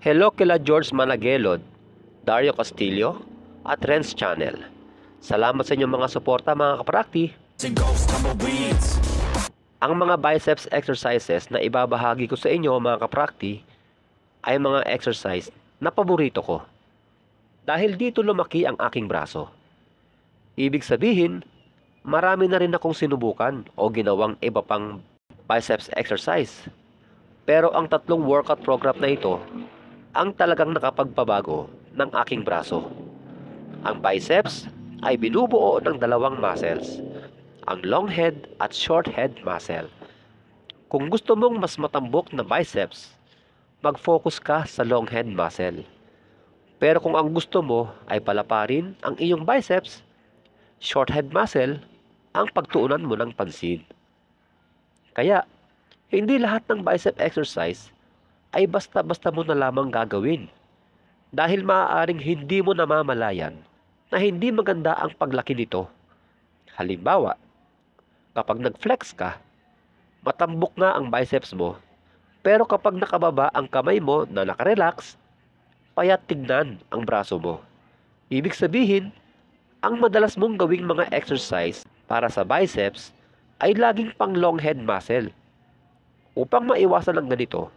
Hello kila George Managelod, Dario Castillo, at Renz Channel. Salamat sa inyong mga suporta mga kaprakti. Ang mga biceps exercises na ibabahagi ko sa inyo mga kaprakti ay mga exercise na paborito ko. Dahil dito lumaki ang aking braso. Ibig sabihin, marami na rin akong sinubukan o ginawang iba pang biceps exercise. Pero ang tatlong workout program na ito ang talagang nakapagpabago ng aking braso. Ang biceps ay binubuo ng dalawang muscles, ang long head at short head muscle. Kung gusto mong mas matambok na biceps, mag-focus ka sa long head muscle. Pero kung ang gusto mo ay palaparin ang iyong biceps, short head muscle ang pagtuunan mo ng pansin. Kaya, hindi lahat ng bicep exercise ay basta-basta mo na lamang gagawin. Dahil maaaring hindi mo namamalayan na hindi maganda ang paglaki nito. Halimbawa, kapag nag-flex ka, matambok nga ang biceps mo, pero kapag nakababa ang kamay mo na nakarelax, payat tignan ang braso mo. Ibig sabihin, ang madalas mong gawing mga exercise para sa biceps ay laging pang long head muscle. Upang maiwasan ang ganito,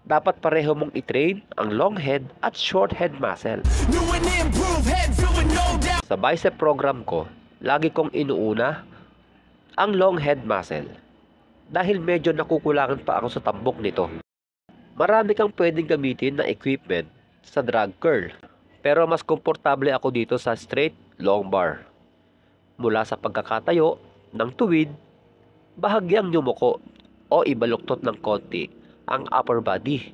dapat pareho mong i-train ang long head at short head muscle. Sa bicep program ko, lagi kong inuuna ang long head muscle dahil medyo nakukulangan pa ako sa tambok nito. Marami kang pwedeng gamitin na equipment sa drag curl, pero mas komportable ako dito sa straight long bar. Mula sa pagkakatayo ng tuwid, bahagyang yumuko o ibaluktot ng konti ang upper body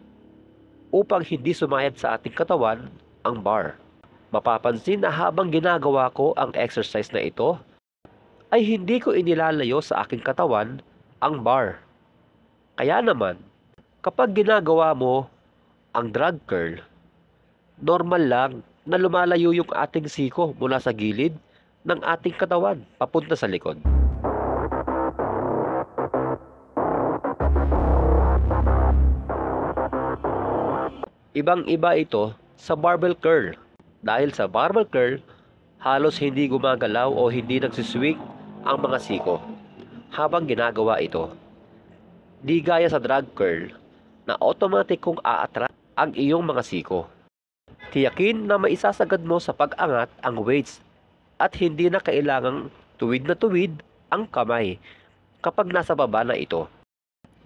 upang hindi sumayad sa ating katawan ang bar. Mapapansin na habang ginagawa ko ang exercise na ito, ay hindi ko inilalayo sa aking katawan ang bar. Kaya naman, kapag ginagawa mo ang drag curl, normal lang na lumalayo yung ating siko mula sa gilid ng ating katawan papunta sa likod. Ibang-iba ito sa barbell curl. Dahil sa barbell curl, halos hindi gumagalaw o hindi nagsiswing ang mga siko habang ginagawa ito. Di gaya sa drag curl na automatic kung aatras ang iyong mga siko. Tiyakin na maisasagad mo sa pag-angat ang weights at hindi na kailangang tuwid na tuwid ang kamay kapag nasa baba na ito.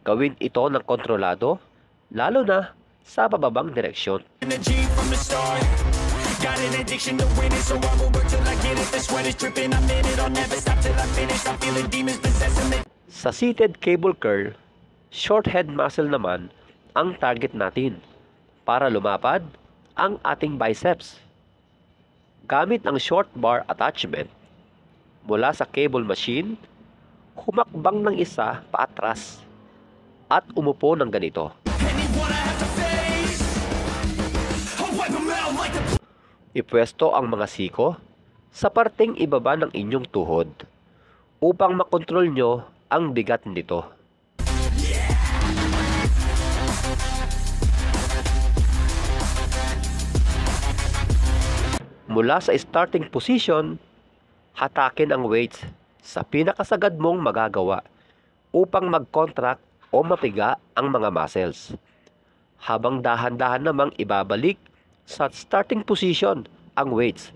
Gawin ito ng kontrolado, lalo na sa pababang direksyon. Sa seated cable curl, short head muscle naman ang target natin para lumapad ang ating biceps. Gamit ang short bar attachment mula sa cable machine, humakbang ng isa paatras at umupo ng ganito. Ipwesto ang mga siko sa parteng ibaba ng inyong tuhod upang makontrol nyo ang bigat nito. Mula sa starting position, hatakin ang weights sa pinakasagad mong magagawa upang mag-contract o mapiga ang mga muscles. Habang dahan-dahan namang ibabalik sa starting position ang weights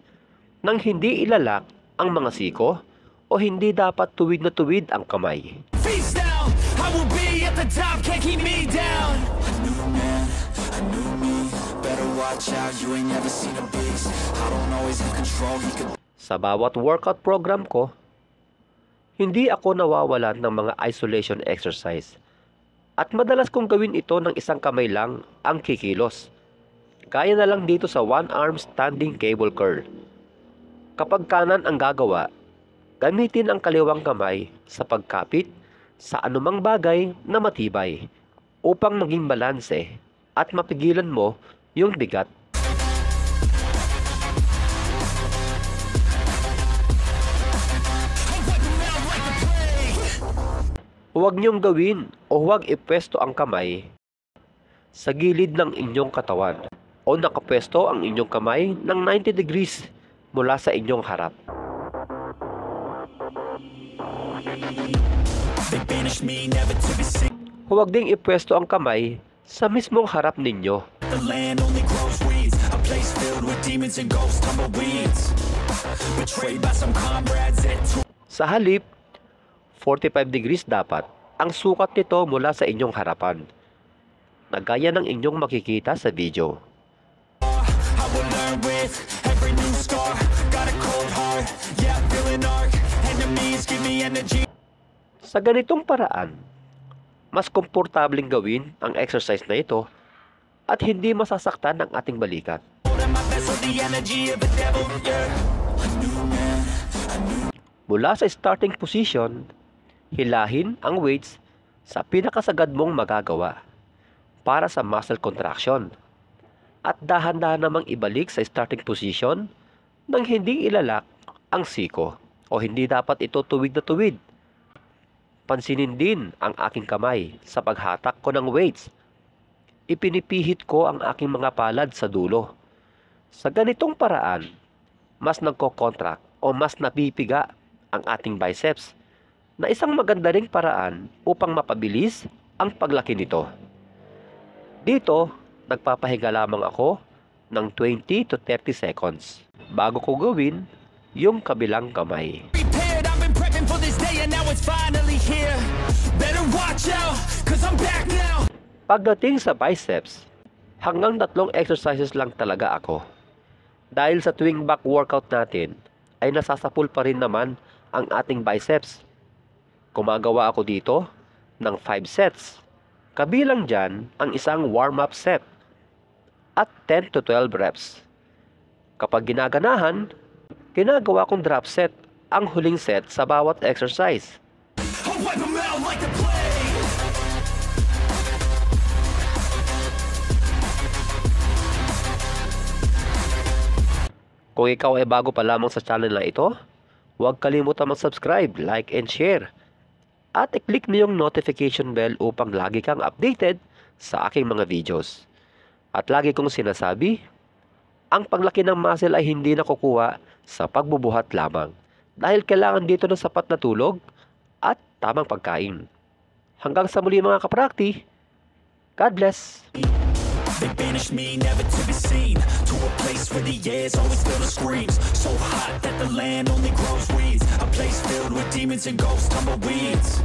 nang hindi ilalak ang mga siko o hindi dapat tuwid na tuwid ang kamay. Sa bawat workout program ko, hindi ako nawawalan ng mga isolation exercise at madalas kong gawin ito ng isang kamay lang ang kikilos. Kaya na lang dito sa one arm standing cable curl. Kapag kanan ang gagawa, gamitin ang kaliwang kamay sa pagkapit sa anumang bagay na matibay upang maging balanse at mapigilan mo yung bigat. Huwag niyong gawin o huwag ipwesto ang kamay sa gilid ng inyong katawan o nakapwesto ang inyong kamay ng 90 degrees mula sa inyong harap. Huwag ding ipwesto ang kamay sa mismong harap ninyo. Sa halip, 45 degrees dapat ang sukat nito mula sa inyong harapan, na gaya ng inyong makikita sa video. Sa ganitong paraan, mas komportableng gawin ang exercise na ito at hindi masasaktan ang ating balikat. Mula sa starting position, hilahin ang weights sa pinakasagad mong magagawa para sa muscle contraction at dahan-dahan namang ibalik sa starting position nang hindi ilalak ang siko o hindi dapat ito tuwid na tuwid. Pansinin din ang aking kamay sa paghatak ko ng weights. Ipinipihit ko ang aking mga palad sa dulo. Sa ganitong paraan, mas nagko-contract o mas napipiga ang ating biceps, na isang maganda ring paraan upang mapabilis ang paglaki nito. Dito, nagpapahinga lamang ako ng 20 to 30 seconds bago ko gawin yung kabilang kamay. Pagdating sa biceps, hanggang 3 exercises lang talaga ako. Dahil sa tuwing back workout natin, ay nasasapul pa rin naman ang ating biceps. Gumagawa ako dito ng 5 sets. Kabilang dyan ang isang warm-up set at 10 to 12 reps. Kapag ginaganahan, ginagawa kong drop set ang huling set sa bawat exercise. Kung ikaw ay bago pa lamang sa channel na ito, huwag kalimutan mag-subscribe, like, and share. At i-click mo yung notification bell upang lagi kang updated sa aking mga videos. At lagi kong sinasabi, ang paglaki ng muscle ay hindi nakukuha sa pagbubuhat lamang. Dahil kailangan dito ng sapat na tulog at tamang pagkain. Hanggang sa muli mga kaprakti, God bless! They banished me, never to be seen, to a place where the air's always filled with screams, so hot that the land only grows weeds, a place filled with demons and ghosts, tumbleweeds.